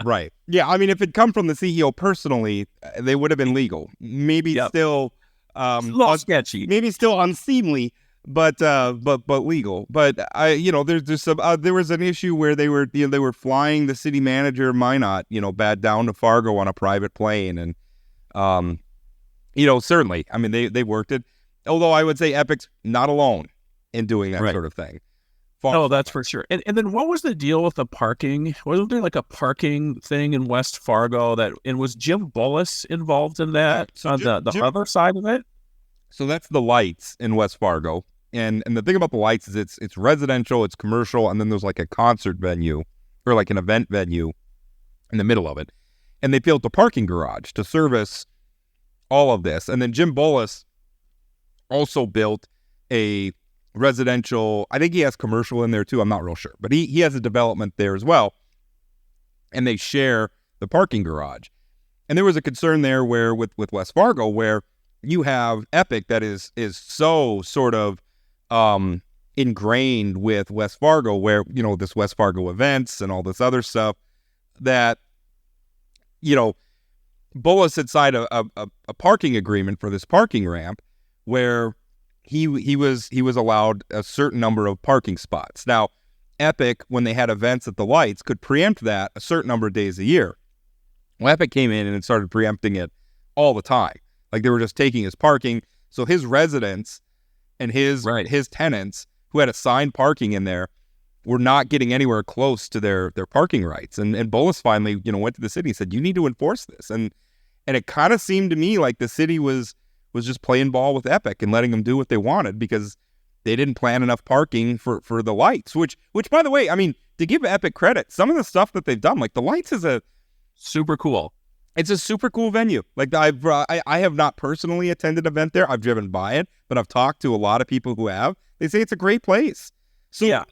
Right. Yeah. I mean, if it come from the CEO personally, they would have been legal. Maybe still a little sketchy. Maybe still unseemly, but legal. But there's some there was an issue where they were flying the city manager of Minot, bad down to Fargo on a private plane, and certainly, I mean, they worked it. Although I would say Epic's not alone in doing that sort of thing. That's for sure. And then what was the deal with the parking? Wasn't there like a parking thing in West Fargo and was Jim Bullis involved in that on the other side of it? So that's the lights in West Fargo. And the thing about the lights is it's residential, it's commercial, and then there's like a concert venue or like an event venue in the middle of it. And they built a parking garage to service all of this. And then Jim Bullis also built a residential, I think he has commercial in there too, I'm not real sure, but he has a development there as well, and they share the parking garage. And there was a concern there where with West Fargo, where you have Epic that is so sort of ingrained with West Fargo, where this West Fargo events and all this other stuff, that Bullis had signed a parking agreement for this parking ramp where he was allowed a certain number of parking spots. Now, Epic, when they had events at the lights, could preempt that a certain number of days a year. Well, Epic came in and started preempting it all the time. Like, they were just taking his parking. So his residents and his tenants who had assigned parking in there were not getting anywhere close to their parking rights. And Bullis finally, went to the city and said, you need to enforce this. And it kind of seemed to me like the city was just playing ball with Epic and letting them do what they wanted because they didn't plan enough parking for the lights, which by the way, I mean, to give Epic credit, some of the stuff that they've done, like the lights is a super cool. It's a super cool venue. Like, I have not personally attended an event there. I've driven by it, but I've talked to a lot of people who have. They say it's a great place. So yeah,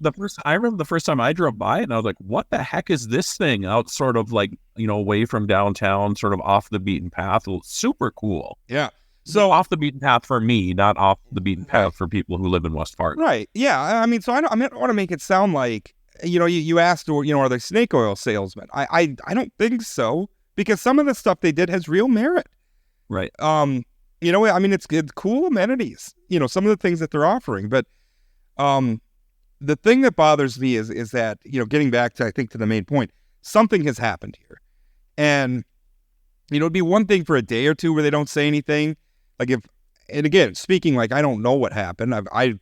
I remember the first time I drove by it and I was like, what the heck is this thing out sort of like, away from downtown, sort of off the beaten path. Super cool. Yeah. So off the beaten path for me, not off the beaten path for people who live in West Fargo. Right. Yeah. I mean, so I don't want to make it sound like, you asked, or, are they snake oil salesmen? I don't think so, because some of the stuff they did has real merit. Right. I mean, it's cool amenities, some of the things that they're offering. But the thing that bothers me is that, getting back to, I think, to the main point, something has happened here. And, it'd be one thing for a day or two where they don't say anything. Like, and again, speaking like I don't know what happened. I'm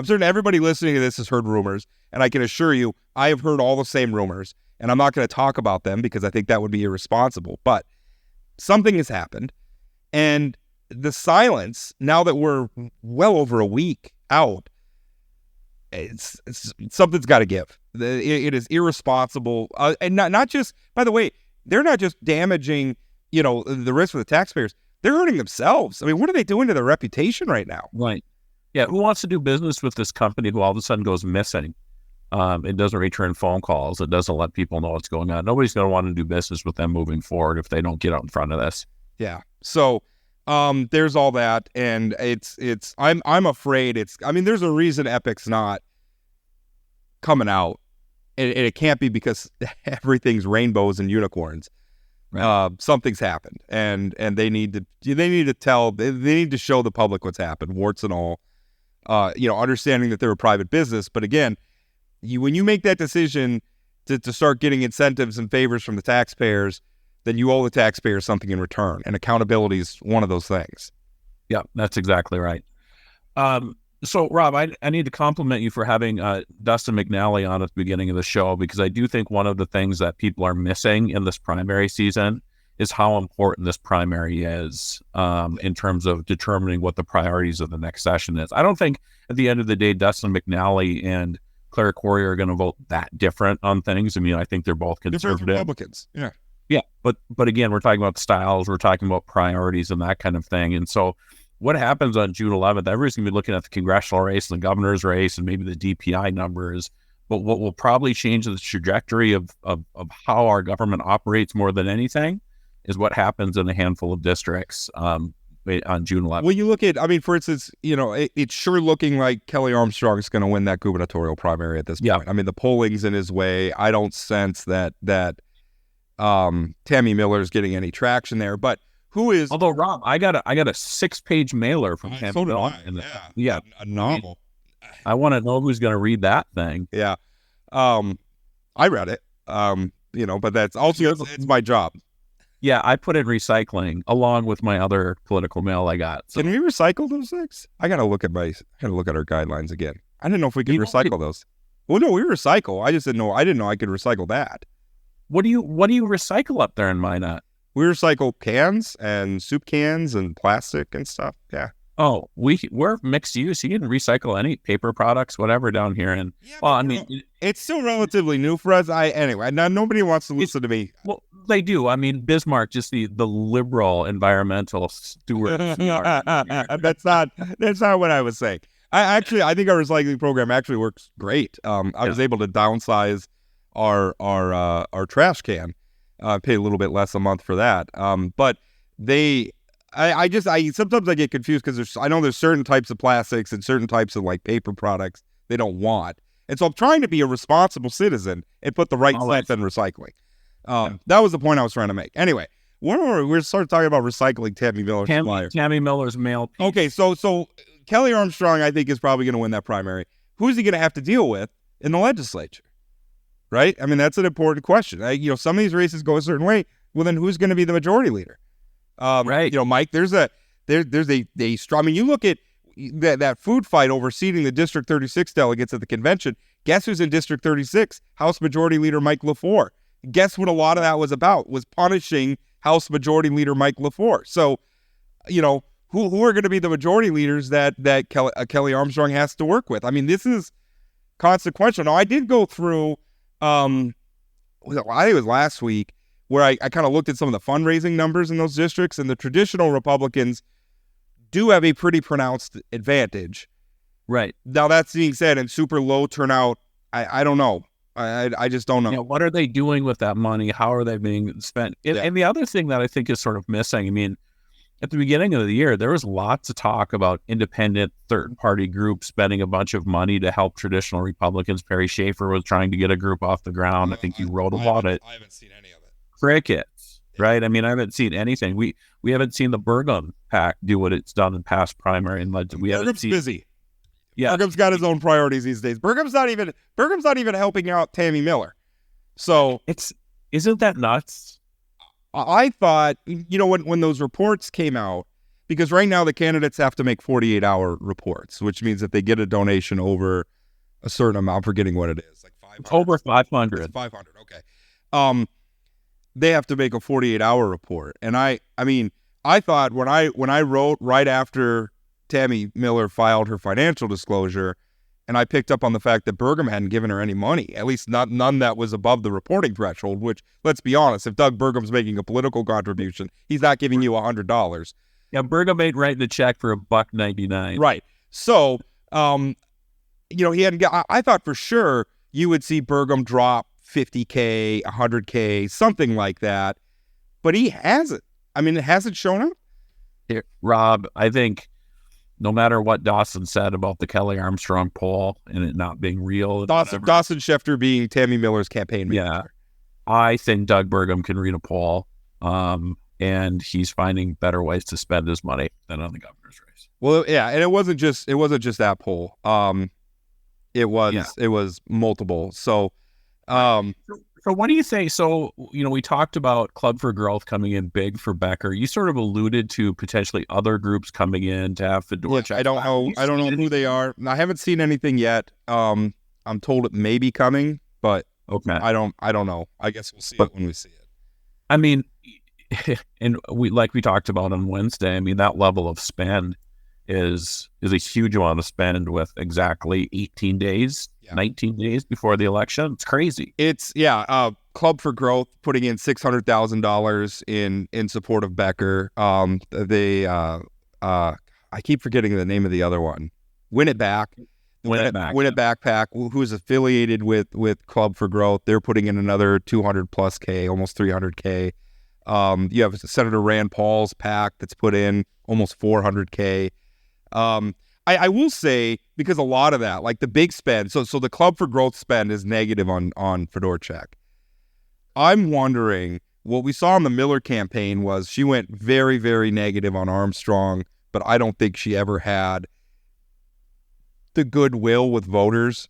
certain everybody listening to this has heard rumors, and I can assure you I have heard all the same rumors, and I'm not going to talk about them because I think that would be irresponsible. But something has happened, and the silence, now that we're well over a week out, it's something's got to give. It is irresponsible, and not just, by the way, they're not just damaging, the risk for the taxpayers. They're hurting themselves. I mean, what are they doing to their reputation right now? Right. Yeah. Who wants to do business with this company who all of a sudden goes missing? It doesn't return phone calls. It doesn't let people know what's going on. Nobody's going to want to do business with them moving forward if they don't get out in front of this. Yeah. So there's all that, and I'm afraid there's a reason Epic's not coming out, and it can't be because everything's rainbows and unicorns. Right. Something's happened, and they need to show the public what's happened, warts and all. Understanding that they're a private business, but again, when you make that decision to start getting incentives and favors from the taxpayers, then you owe the taxpayers something in return, and accountability is one of those things. Yeah, that's exactly right. So, Rob, I need to compliment you for having Dustin McNally on at the beginning of the show, because I do think one of the things that people are missing in this primary season is how important this primary is in terms of determining what the priorities of the next session is. I don't think at the end of the day, Dustin McNally and Claire Corey are going to vote that different on things. I mean, I think they're both conservative. Different Republicans, yeah. Yeah, but again, we're talking about styles, we're talking about priorities and that kind of thing. And so what happens on June 11th, everybody's going to be looking at the congressional race and the governor's race and maybe the DPI numbers. But what will probably change the trajectory of how our government operates more than anything is what happens in a handful of districts on June 11th. Well, you look at, I mean, for instance, you know, it's sure looking like Kelly Armstrong is going to win that gubernatorial primary at this point. I mean, the polling's in his way. I don't sense that Tammy Miller is getting any traction there. But who is? Although, Rob, I got a 6-page mailer from Tammy so did Miller. Yeah, a novel. I want to know who's going to read that thing. Yeah, I read it. You know, but that's also it's my job. Yeah, I put in recycling along with my other political mail I got. So. Can we recycle those things? I gotta look at our guidelines again. I didn't know if we could recycle those. Well, no, we recycle. I just didn't know. I didn't know I could recycle that. What do you recycle up there in Minot? We recycle cans and soup cans and plastic and stuff. Yeah. Oh, we're mixed use. You can recycle any paper products, whatever, down here. And well, I mean, it's still relatively new for us. Anyway, now nobody wants to listen to me. Well, they do. I mean, Bismarck, just the liberal environmental steward. That's not what I was saying. I think our recycling program actually works great. I was able to downsize our trash can, pay a little bit less a month for that. But I sometimes I get confused because I know there's certain types of plastics and certain types of like paper products they don't want. And so I'm trying to be a responsible citizen and put the right sense in recycling. That was the point I was trying to make. Anyway, we're started talking about recycling Tammy Miller's flyer. Tammy Miller's mail piece. Okay, so Kelly Armstrong, I think, is probably going to win that primary. Who's he going to have to deal with in the legislature? Right? I mean, that's an important question. Some of these races go a certain way. Well, then who's going to be the majority leader? Right. Mike, there's a strong. I mean, you look at that food fight over seating the District 36 delegates at the convention. Guess who's in District 36? House Majority Leader Mike LaFleur. Guess what a lot of that was about? Was punishing House Majority Leader Mike LaFleur. So, who are going to be the majority leaders that Kelly Armstrong has to work with? I mean, this is consequential. Now, I did go through, I think it was last week, where I kind of looked at some of the fundraising numbers in those districts, and the traditional Republicans do have a pretty pronounced advantage. Right. Now, that's being said, in super low turnout, I don't know. I just don't know. Yeah, what are they doing with that money? How are they being spent? And the other thing that I think is sort of missing, I mean, at the beginning of the year, there was lots of talk about independent third-party groups spending a bunch of money to help traditional Republicans. Perry Schaefer was trying to get a group off the ground. I think you wrote about it. I haven't seen any of it. Crickets, right? I mean, I haven't seen anything. We haven't seen the Burgum PAC do what it's done in past primary and Burgum's busy. Yeah, Burgum's got his own priorities these days. Burgum's not even helping out Tammy Miller. So isn't that nuts? I thought, when those reports came out, because right now the candidates have to make 48-hour reports, which means that they get a donation over a certain amount. I'm forgetting what it is, like 500. Over 500. It's 500. Okay. They have to make a 48-hour report, and I thought when I wrote right after Tammy Miller filed her financial disclosure, and I picked up on the fact that Burgum hadn't given her any money, at least none that was above the reporting threshold, which, let's be honest, if Doug Burgum's making a political contribution, he's not giving you $100. Yeah, Burgum ain't writing the check for $1.99. Right. So, he hadn't I thought for sure you would see Burgum drop $50K, $100K, something like that, but he hasn't. I mean, it hasn't shown up. Here, Rob, I think no matter what Dawson said about the Kelly Armstrong poll and it not being real. Dawson Schefter being Tammy Miller's campaign manager. Yeah. I think Doug Burgum can read a poll, and he's finding better ways to spend his money than on the governor's race. Well, yeah, and it wasn't just that poll. It was multiple. So, So what do you think? So, we talked about Club for Growth coming in big for Becker. You sort of alluded to potentially other groups coming in to have fedora checks. I don't know who they are. I haven't seen anything yet. I'm told it may be coming, but okay. I don't know. I guess we'll see it when we see it. I mean, and we talked about on Wednesday, I mean, that level of spend is a huge amount of spend with exactly 18 days, 19 days before the election. It's crazy. Club for Growth putting in $600,000 in support of Becker. I keep forgetting the name of the other one. Win It Back. Win It Back PAC, who's affiliated with Club for Growth. They're putting in another 200 plus K, almost 300K. You have Senator Rand Paul's PAC that's put in almost 400K. I will say, because a lot of that, like the big spend, so the Club for Growth spend is negative on Fedorchak. I'm wondering, what we saw in the Miller campaign was she went very, very negative on Armstrong, but I don't think she ever had the goodwill with voters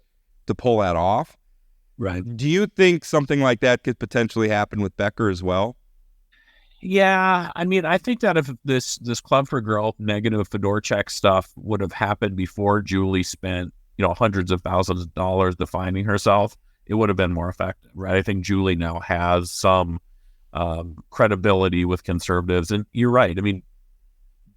to pull that off. Right. Do you think something like that could potentially happen with Becker as well? Yeah, I mean, I think that if this Club for Growth negative Fedorchak stuff would have happened before Julie spent, hundreds of thousands of dollars defining herself, it would have been more effective, right? I think Julie now has some credibility with conservatives, and you're right. I mean,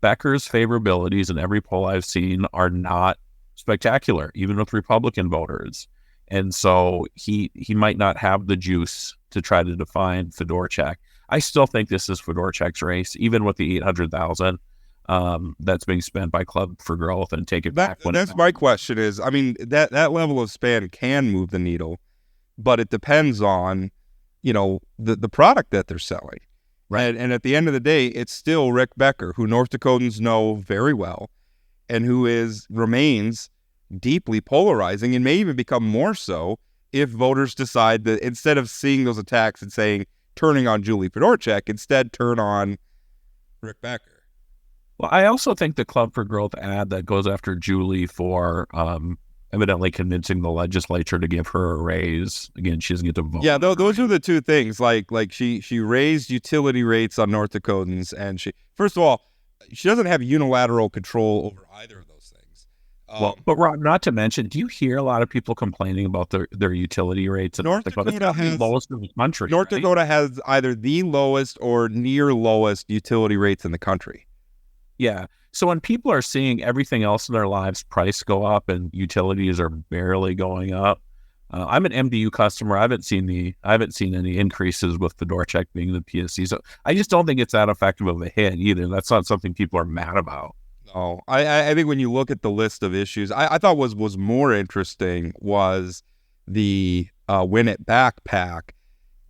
Becker's favorabilities in every poll I've seen are not spectacular, even with Republican voters, and so he might not have the juice to try to define Fedorchak. I still think this is Fedorchak's race, even with the $800,000 that's being spent by Club for Growth, and take it back. That's my question is, I mean, that level of spend can move the needle, but it depends on, the product that they're selling. Right. And at the end of the day, it's still Rick Becker, who North Dakotans know very well, and who remains deeply polarizing, and may even become more so if voters decide that instead of seeing those attacks and saying, turning on Julie Fedorchak, instead turn on Rick Becker. Well, I also think the Club for Growth ad that goes after Julie for evidently convincing the legislature to give her a raise. Again, she doesn't get to vote. Yeah, those are the two things. Like she raised utility rates on North Dakotans, and first of all, she doesn't have unilateral control over either of those things. But Rob, not to mention, do you hear a lot of people complaining about their utility rates in North Dakota? Has the lowest in the country. North Dakota has either the lowest or near lowest utility rates in the country. Yeah. So when people are seeing everything else in their lives price go up and utilities are barely going up, I'm an MDU customer. I haven't seen any increases with Fedorchak being the PSC. So I just don't think it's that effective of a hit either. That's not something people are mad about. No, I think when you look at the list of issues, I thought was more interesting was the Win It Back PAC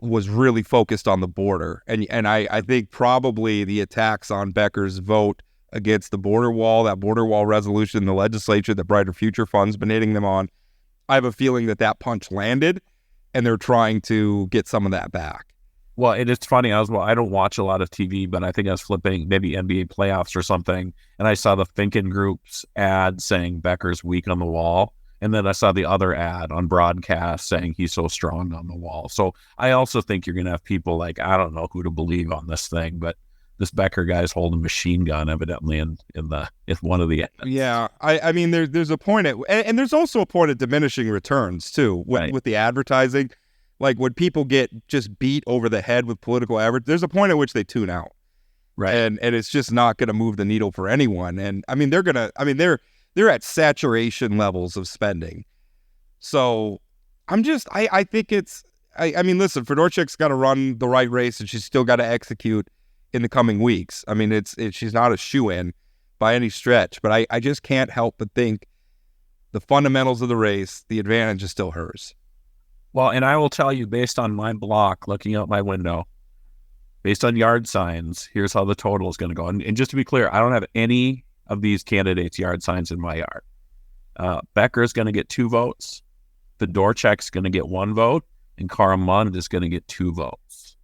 was really focused on the border. And I think probably the attacks on Becker's vote against the border wall, that border wall resolution in the legislature that Brighter Future Fund's been hitting them on, I have a feeling that punch landed, and they're trying to get some of that back. Well, it's funny. I don't watch a lot of TV, but I think I was flipping maybe NBA playoffs or something, and I saw the Finken Group's ad saying Becker's weak on the wall, and then I saw the other ad on broadcast saying he's so strong on the wall. So I also think you're going to have people like, I don't know who to believe on this thing, but this Becker guy's holding a machine gun evidently in one of the ads. Yeah, I mean there's a point and there's also a point of diminishing returns too with the advertising. Like when people get just beat over the head with political advertising, there's a point at which they tune out. Right. And it's just not going to move the needle for anyone. And I mean, they're at saturation levels of spending. So I think I mean, listen, Fedorchak's got to run the right race, and she's still got to execute in the coming weeks. I mean, she's not a shoo-in by any stretch, but I just can't help but think the fundamentals of the race, the advantage is still hers. Well, and I will tell you, based on my block, looking out my window, based on yard signs, here's how the total is going to go. And just to be clear, I don't have any of these candidates' yard signs in my yard. Becker's going to get 2 votes. Fedorchak's going to get 1 vote, and Cara Mund is going to get 2 votes.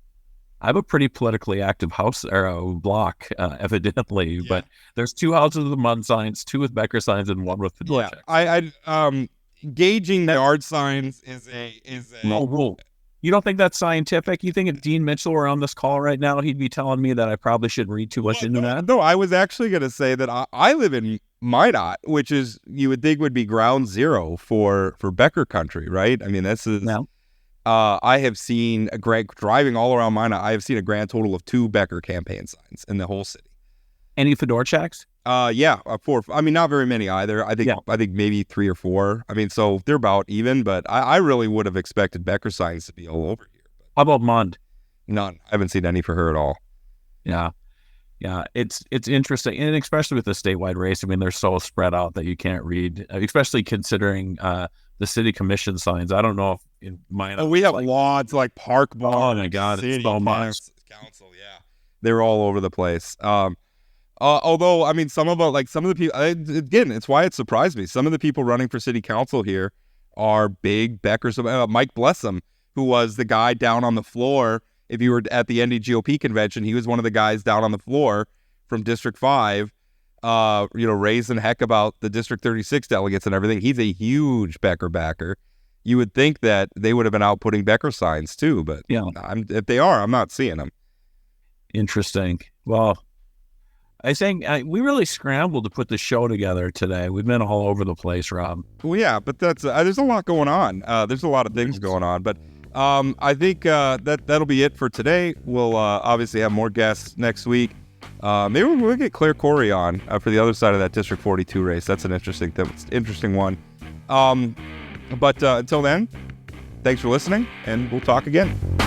I have a pretty politically active house or block, evidently, yeah. But there's 2 houses with Mund signs, 2 with Becker signs, and 1 with Fedorchak. Yeah, gauging the yard signs is a no rule. You don't think that's scientific? You think if Dean Mitchell were on this call right now, he'd be telling me that I probably shouldn't read too much into that? No, I was actually going to say that I live in Minot, which is, you would think would be ground zero for Becker country, right? I mean, this is, I have seen driving all around Minot, I have seen a grand total of 2 Becker campaign signs in the whole city. Any Fedorchaks? 4. I mean, not very many either. I think maybe 3 or 4. I mean, so they're about even, but I really would have expected Becker signs to be all over here. How about Mund? None. I haven't seen any for her at all. Yeah. It's interesting, and especially with the statewide race. I mean, they're so spread out that you can't read, especially considering the city commission signs. I don't know if in Minot. We have lots like Park Bar. Oh my God, it's so much. Council, yeah, they're all over the place. Although, I mean, some of the people, again, it's why it surprised me. Some of the people running for city council here are big Beckers. Mike Blessum, who was the guy down on the floor. If you were at the NDGOP convention, he was one of the guys down on the floor from District 5, raising heck about the District 36 delegates and everything. He's a huge Becker backer. You would think that they would have been out putting Becker signs too, but if they are, I'm not seeing them. Interesting. Well, I think we really scrambled to put the show together today. We've been all over the place, Rob. Well, yeah, but that's there's a lot going on. There's a lot of things going on, but I think that'll be it for today. We'll obviously have more guests next week. Maybe we'll get Claire Corey on for the other side of that District 42 race. That's an interesting one. But until then, thanks for listening, and we'll talk again.